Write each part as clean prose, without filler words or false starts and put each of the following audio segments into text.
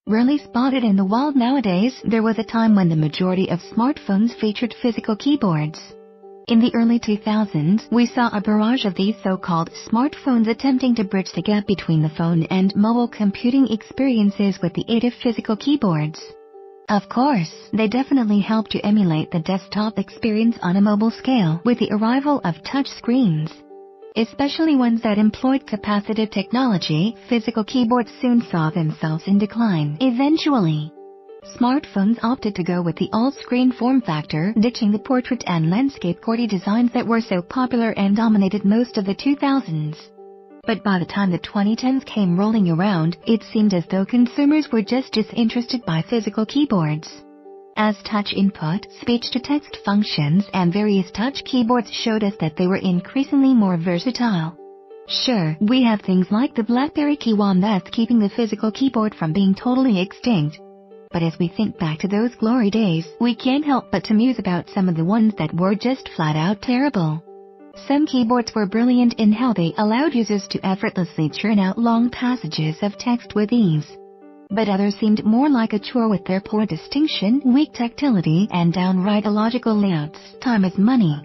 Rarely spotted in the wild nowadays, there was a time when the majority of smartphones featured physical keyboards. In the early 2000s, we saw a barrage of these so-called smartphones attempting to bridge the gap between the phone and mobile computing experiences with the aid of physical keyboards. Of course, they definitely help to emulate the desktop experience on a mobile scale with the arrival of touch screens. Especially ones that employed capacitive technology, physical keyboards soon saw themselves in decline. Eventually, smartphones opted to go with the all-screen form factor, ditching the portrait and landscape QWERTY designs that were so popular and dominated most of the 2000s. But by the time the 2010s came rolling around, it seemed as though consumers were just disinterested by physical keyboards. As touch input, speech-to-text functions, and various touch keyboards showed us that they were increasingly more versatile. Sure, we have things like the BlackBerry Keyone that's keeping the physical keyboard from being totally extinct. But as we think back to those glory days, we can't help but to muse about some of the ones that were just flat-out terrible. Some keyboards were brilliant in how they allowed users to effortlessly churn out long passages of text with ease. But others seemed more like a chore with their poor distinction, weak tactility, and downright illogical layouts. Time is money.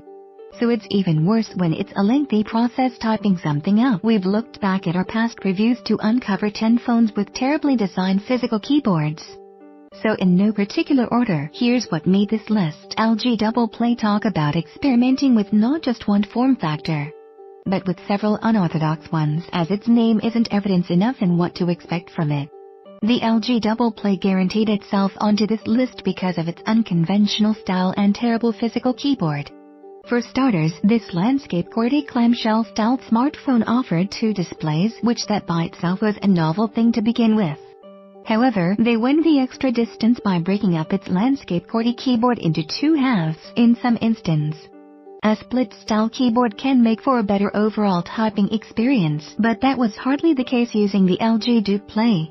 So it's even worse when it's a lengthy process typing something out. We've looked back at our past reviews to uncover 10 phones with terribly designed physical keyboards. So in no particular order, here's what made this list. LG Double Play talk about experimenting with not just one form factor, but with several unorthodox ones, as its name isn't evidence enough in what to expect from it. The LG Double Play guaranteed itself onto this list because of its unconventional style and terrible physical keyboard. For starters, this landscape QWERTY clamshell-styled smartphone offered 2 displays, which that by itself was a novel thing to begin with. However, they went the extra distance by breaking up its landscape QWERTY keyboard into 2 halves. In some instances, a split-style keyboard can make for a better overall typing experience, but that was hardly the case using the LG Double Play.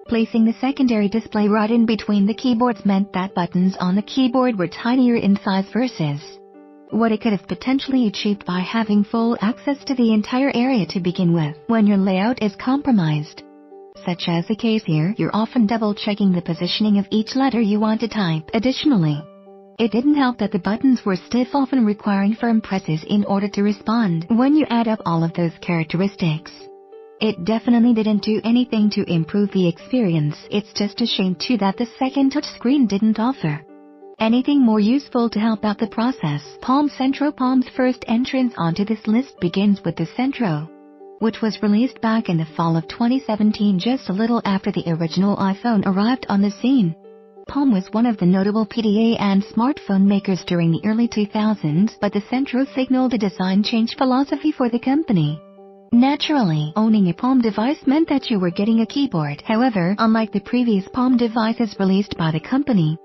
Placing the secondary display right in between the keyboards meant that buttons on the keyboard were tinier in size versus what it could have potentially achieved by having full access to the entire area to begin with. When your layout is compromised, such as the case here, you're often double-checking the positioning of each letter you want to type. Additionally, it didn't help that the buttons were stiff, often requiring firm presses in order to respond. When you add up all of those characteristics, it definitely didn't do anything to improve the experience. It's just a shame too that the second touchscreen didn't offer anything more useful to help out the process. Palm Centro. Palm's first entrance onto this list begins with the Centro, which was released back in the fall of 2017, just a little after the original iPhone arrived on the scene. Palm was one of the notable PDA and smartphone makers during the early 2000s, but the Centro signaled a design change philosophy for the company. Naturally, owning a Palm device meant that you were getting a keyboard. However, unlike the previous Palm devices released by the company,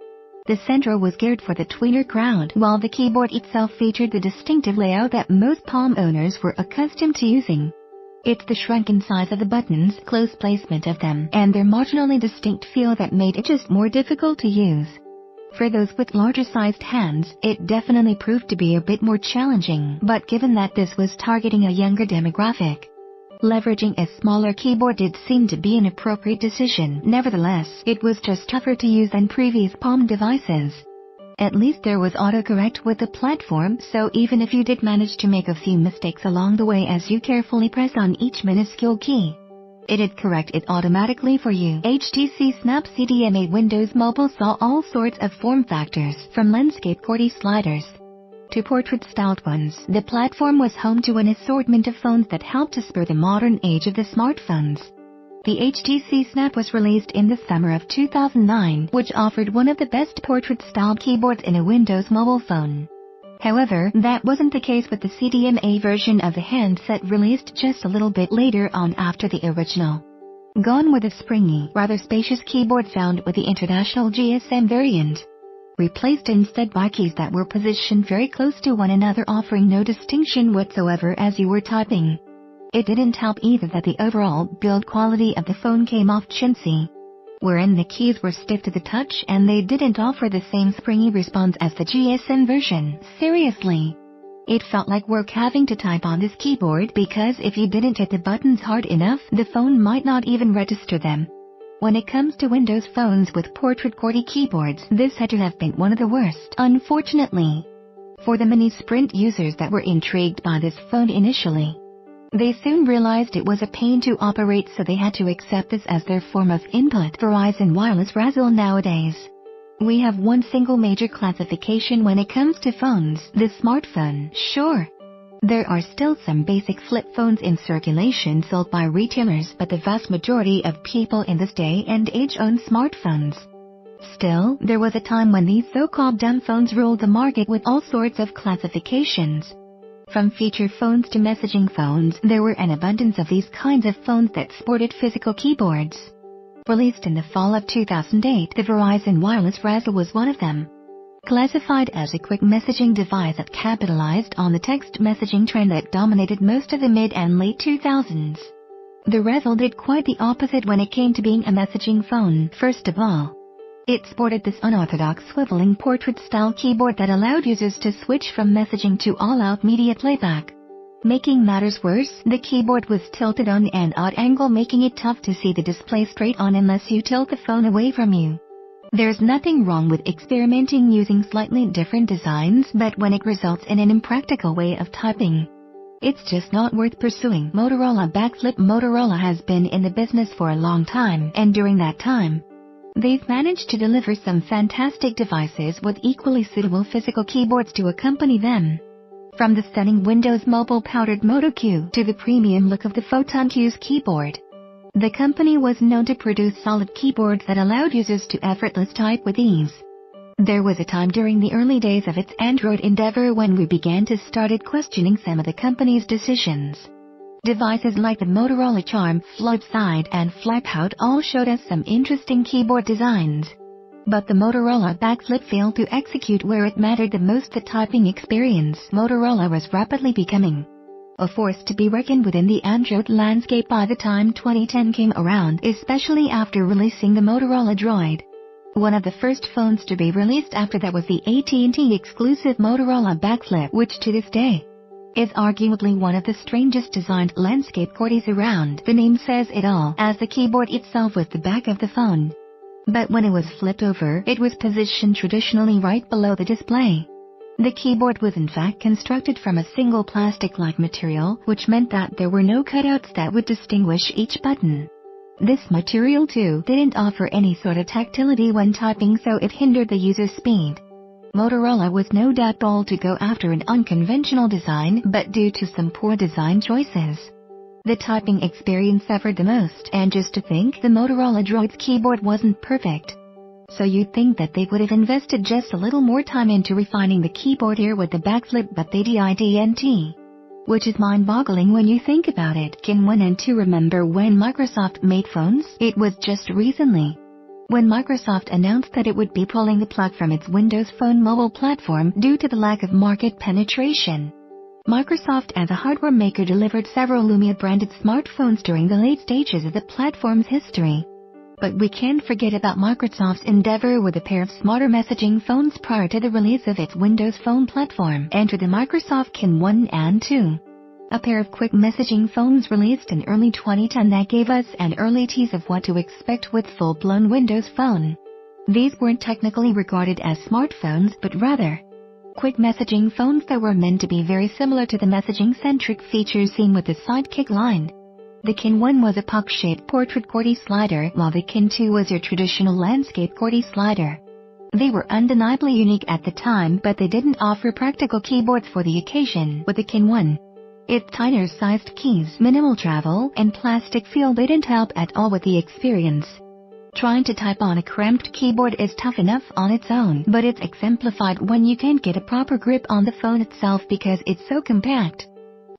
the Centro was geared for the tweener crowd, while the keyboard itself featured the distinctive layout that most Palm owners were accustomed to using. It's the shrunken size of the buttons, close placement of them, and their marginally distinct feel that made it just more difficult to use. For those with larger-sized hands, it definitely proved to be a bit more challenging, but given that this was targeting a younger demographic, leveraging a smaller keyboard did seem to be an appropriate decision. Nevertheless, it was just tougher to use than previous Palm devices. At least there was autocorrect with the platform, so even if you did manage to make a few mistakes along the way as you carefully press on each minuscule key, it'd correct it automatically for you. HTC Snap CDMA. Windows Mobile saw all sorts of form factors, from landscape QWERTY sliders to portrait-styled ones. The platform was home to an assortment of phones that helped to spur the modern age of the smartphones. The HTC Snap was released in the summer of 2009, which offered one of the best portrait-style keyboards in a Windows Mobile phone. However, that wasn't the case with the CDMA version of the handset released just a little bit later on after the original. Gone were the springy, rather spacious keyboard found with the international GSM variant, replaced instead by keys that were positioned very close to one another, offering no distinction whatsoever as you were typing. It didn't help either that the overall build quality of the phone came off chintzy, wherein the keys were stiff to the touch and they didn't offer the same springy response as the GSM version. Seriously, it felt like work having to type on this keyboard, because if you didn't hit the buttons hard enough, the phone might not even register them. When it comes to Windows phones with portrait QWERTY keyboards, this had to have been one of the worst, unfortunately. For the many Sprint users that were intrigued by this phone initially, they soon realized it was a pain to operate, so they had to accept this as their form of input. Verizon Wireless Razzle. Nowadays, we have one single major classification when it comes to phones: the smartphone. Sure, there are still some basic flip phones in circulation sold by retailers, but the vast majority of people in this day and age own smartphones. Still, there was a time when these so-called dumb phones ruled the market with all sorts of classifications. From feature phones to messaging phones, there were an abundance of these kinds of phones that sported physical keyboards. Released in the fall of 2008, the Verizon Wireless Razzle was one of them. Classified as a quick messaging device that capitalized on the text messaging trend that dominated most of the mid and late 2000s. The Razzle did quite the opposite when it came to being a messaging phone. First of all, it sported this unorthodox swiveling portrait-style keyboard that allowed users to switch from messaging to all-out media playback. Making matters worse, the keyboard was tilted on an odd angle, making it tough to see the display straight on unless you tilt the phone away from you. There's nothing wrong with experimenting using slightly different designs, but when it results in an impractical way of typing, it's just not worth pursuing. Motorola backflip. Motorola has been in the business for a long time, and during that time, they've managed to deliver some fantastic devices with equally suitable physical keyboards to accompany them. From the stunning Windows Mobile powdered Moto Q to the premium look of the Photon Q's keyboard, the company was known to produce solid keyboards that allowed users to effortlessly type with ease. There was a time during the early days of its Android endeavor when we began to started questioning some of the company's decisions. Devices like the Motorola Charm, Flipside, and Flipout all showed us some interesting keyboard designs. But the Motorola backflip failed to execute where it mattered the most: the typing experience. Motorola was rapidly becoming a force to be reckoned with in the Android landscape by the time 2010 came around, especially after releasing the Motorola Droid. One of the first phones to be released after that was the AT&T exclusive Motorola backflip, which to this day is arguably one of the strangest designed landscape QWERTYs around. The name says it all, as the keyboard itself was the back of the phone. But when it was flipped over, it was positioned traditionally right below the display. The keyboard was in fact constructed from a single plastic-like material, which meant that there were no cutouts that would distinguish each button. This material too didn't offer any sort of tactility when typing, so it hindered the user's speed. Motorola was no doubt bold to go after an unconventional design, but due to some poor design choices, the typing experience suffered the most. And just to think, the Motorola Droid's keyboard wasn't perfect. So you'd think that they would have invested just a little more time into refining the keyboard here with the backflip, but they didn't. Which is mind-boggling when you think about it. Kin 1 and 2. Remember when Microsoft made phones? It was just recently when Microsoft announced that it would be pulling the plug from its Windows Phone mobile platform due to the lack of market penetration. Microsoft as a hardware maker delivered several Lumia-branded smartphones during the late stages of the platform's history. But we can't forget about Microsoft's endeavor with a pair of smarter messaging phones prior to the release of its Windows Phone platform. Enter the Microsoft Kin 1 and 2. A pair of quick messaging phones released in early 2010 that gave us an early tease of what to expect with full-blown Windows Phone. These weren't technically regarded as smartphones, but rather quick messaging phones that were meant to be very similar to the messaging-centric features seen with the Sidekick line. The Kin 1 was a puck-shaped portrait QWERTY slider, while the Kin 2 was your traditional landscape QWERTY slider. They were undeniably unique at the time, but they didn't offer practical keyboards for the occasion. With the Kin 1, its tinier-sized keys, minimal travel, and plastic feel didn't help at all with the experience. Trying to type on a cramped keyboard is tough enough on its own, but it's exemplified when you can't get a proper grip on the phone itself because it's so compact.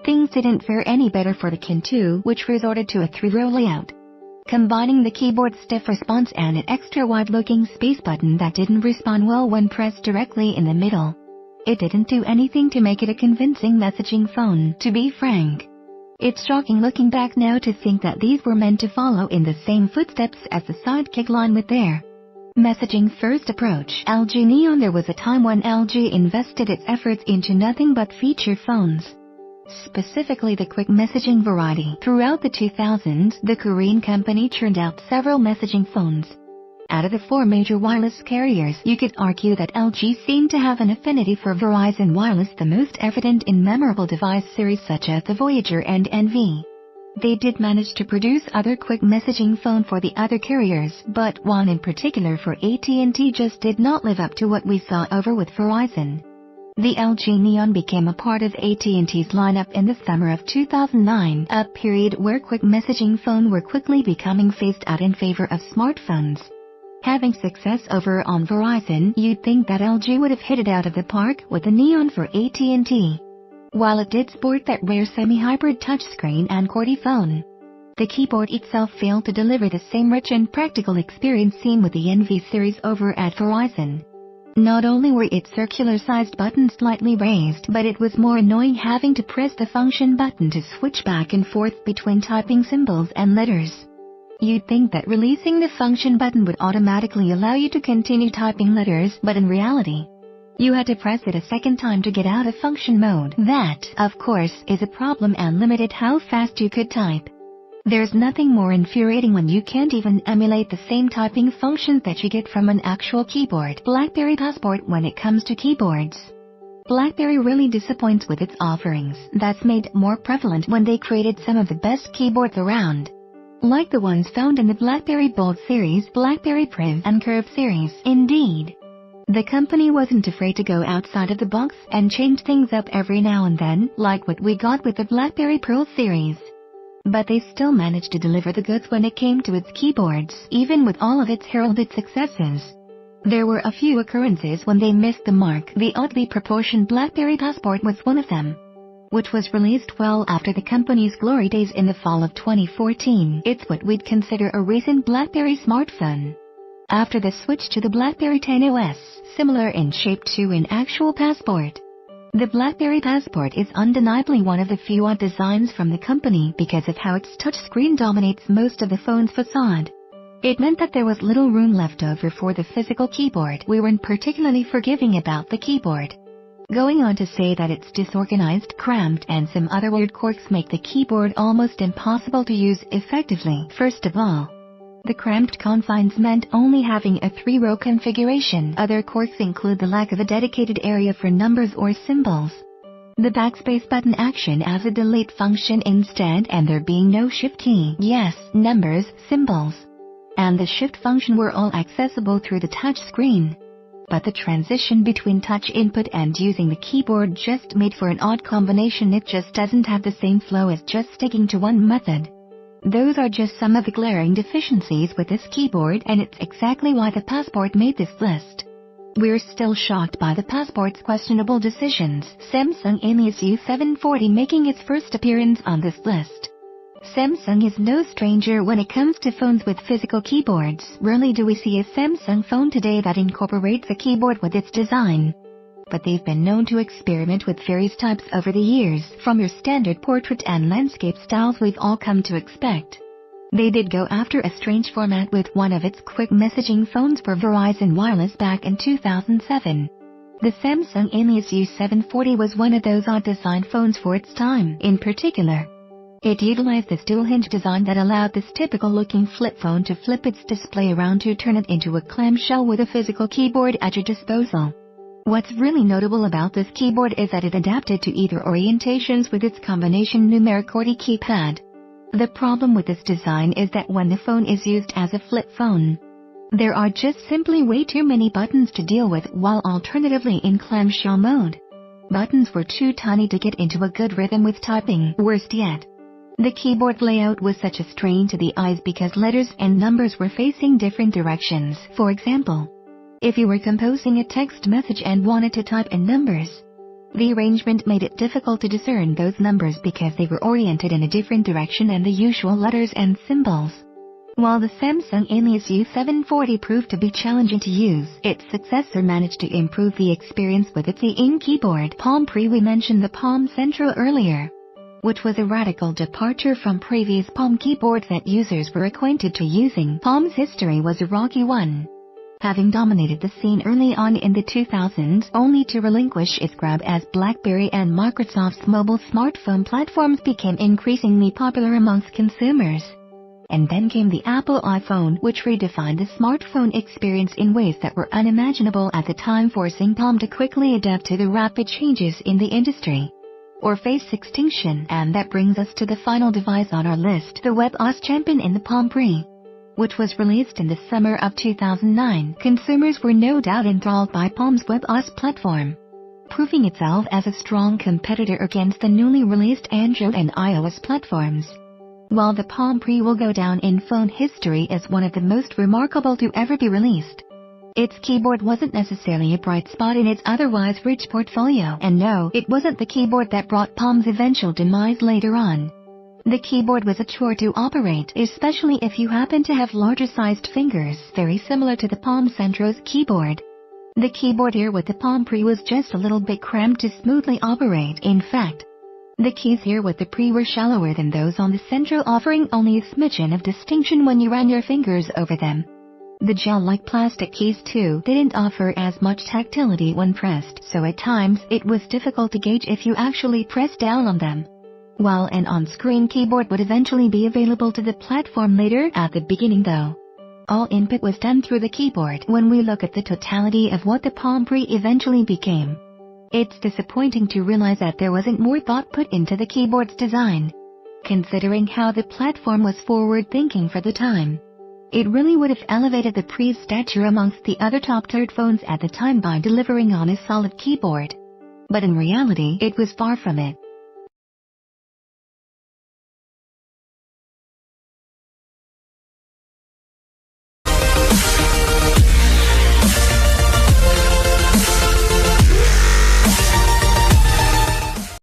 Things didn't fare any better for the Kin 2, which resorted to a 3-row layout, combining the keyboard's stiff response and an extra wide-looking space button that didn't respond well when pressed directly in the middle. It didn't do anything to make it a convincing messaging phone, to be frank. It's shocking looking back now to think that these were meant to follow in the same footsteps as the Sidekick line with their messaging-first approach. LG Neon. There was a time when LG invested its efforts into nothing but feature phones. specifically the quick messaging variety. Throughout the 2000s, the Korean company churned out several messaging phones. Out of the four major wireless carriers, you could argue that LG seemed to have an affinity for Verizon Wireless, the most evident in memorable device series such as the Voyager and NV. They did manage to produce other quick messaging phone for the other carriers, but one in particular for AT&T just did not live up to what we saw over with Verizon. The LG Neon became a part of AT&T's lineup in the summer of 2009, a period where quick messaging phones were quickly becoming phased out in favor of smartphones. Having success over on Verizon, you'd think that LG would have hit it out of the park with the Neon for AT&T. While it did sport that rare semi-hybrid touchscreen and QWERTY phone, the keyboard itself failed to deliver the same rich and practical experience seen with the NV series over at Verizon. Not only were its circular-sized buttons slightly raised, but it was more annoying having to press the function button to switch back and forth between typing symbols and letters. You'd think that releasing the function button would automatically allow you to continue typing letters, but in reality, you had to press it a second time to get out of function mode. That, of course, is a problem and limited how fast you could type. There's nothing more infuriating when you can't even emulate the same typing functions that you get from an actual keyboard. BlackBerry Passport. When it comes to keyboards, BlackBerry really disappoints with its offerings. That's made more prevalent when they created some of the best keyboards around, like the ones found in the BlackBerry Bold series, BlackBerry Priv, and Curve series. Indeed, the company wasn't afraid to go outside of the box and change things up every now and then, like what we got with the BlackBerry Pearl series. But they still managed to deliver the goods when it came to its keyboards, even with all of its heralded successes. There were a few occurrences when they missed the mark. The oddly proportioned BlackBerry Passport was one of them, which was released well after the company's glory days in the fall of 2014. It's what we'd consider a recent BlackBerry smartphone. After the switch to the BlackBerry 10 OS, similar in shape to an actual Passport, the BlackBerry Passport is undeniably one of the few odd designs from the company because of how its touchscreen dominates most of the phone's facade. It meant that there was little room left over for the physical keyboard. We weren't particularly forgiving about the keyboard, going on to say that it's disorganized, cramped, and some other weird quirks make the keyboard almost impossible to use effectively. First of all, the cramped confines meant only having a 3-row configuration. Other quirks include the lack of a dedicated area for numbers or symbols, the backspace button action as a delete function instead, and there being no shift key. Yes, numbers, symbols, and the shift function were all accessible through the touch screen, but the transition between touch input and using the keyboard just made for an odd combination. It just doesn't have the same flow as just sticking to one method. Those are just some of the glaring deficiencies with this keyboard, and it's exactly why the Passport made this list. We're still shocked by the Passport's questionable decisions. Samsung Alias U740 making its first appearance on this list. Samsung is no stranger when it comes to phones with physical keyboards. Rarely do we see a Samsung phone today that incorporates a keyboard with its design, but they've been known to experiment with various types over the years, from your standard portrait and landscape styles we've all come to expect. They did go after a strange format with one of its quick messaging phones for Verizon Wireless back in 2007. The Samsung Alias U740 was one of those odd design phones for its time. In particular, it utilized this dual-hinge design that allowed this typical-looking flip phone to flip its display around to turn it into a clamshell with a physical keyboard at your disposal. What's really notable about this keyboard is that it adapted to either orientations with its combination numeric QWERTY keypad. The problem with this design is that when the phone is used as a flip phone, there are just simply way too many buttons to deal with, while alternatively in clamshell mode, buttons were too tiny to get into a good rhythm with typing. Worst yet, the keyboard layout was such a strain to the eyes because letters and numbers were facing different directions. For example, if you were composing a text message and wanted to type in numbers, the arrangement made it difficult to discern those numbers because they were oriented in a different direction than the usual letters and symbols. While the Samsung Alias U740 proved to be challenging to use, its successor managed to improve the experience with its e-ink keyboard, Palm Pre. We mentioned the Palm Central earlier, which was a radical departure from previous Palm keyboards that users were acquainted to using. Palm's history was a rocky one. having dominated the scene early on in the 2000s only to relinquish its grab as BlackBerry and Microsoft's mobile smartphone platforms became increasingly popular amongst consumers. And then came the Apple iPhone, which redefined the smartphone experience in ways that were unimaginable at the time, forcing Palm to quickly adapt to the rapid changes in the industry or face extinction. And that brings us to the final device on our list, the WebOS champion in the Palm Pre, which was released in the summer of 2009. Consumers were no doubt enthralled by Palm's WebOS platform, proving itself as a strong competitor against the newly released Android and iOS platforms. While the Palm Pre will go down in phone history as one of the most remarkable to ever be released, its keyboard wasn't necessarily a bright spot in its otherwise rich portfolio. And no, it wasn't the keyboard that brought Palm's eventual demise later on. The keyboard was a chore to operate, especially if you happen to have larger-sized fingers, very similar to the Palm Centro's keyboard. The keyboard here with the Palm Pre was just a little bit cramped to smoothly operate. In fact, the keys here with the Pre were shallower than those on the Centro, offering only a smidgen of distinction when you ran your fingers over them. The gel-like plastic keys too didn't offer as much tactility when pressed, so at times it was difficult to gauge if you actually pressed down on them. While an on-screen keyboard would eventually be available to the platform later, at the beginning though, all input was done through the keyboard. When we look at the totality of what the Palm Pre eventually became, it's disappointing to realize that there wasn't more thought put into the keyboard's design. Considering how the platform was forward-thinking for the time, it really would have elevated the Pre's stature amongst the other top-tier phones at the time by delivering on a solid keyboard. But in reality, it was far from it.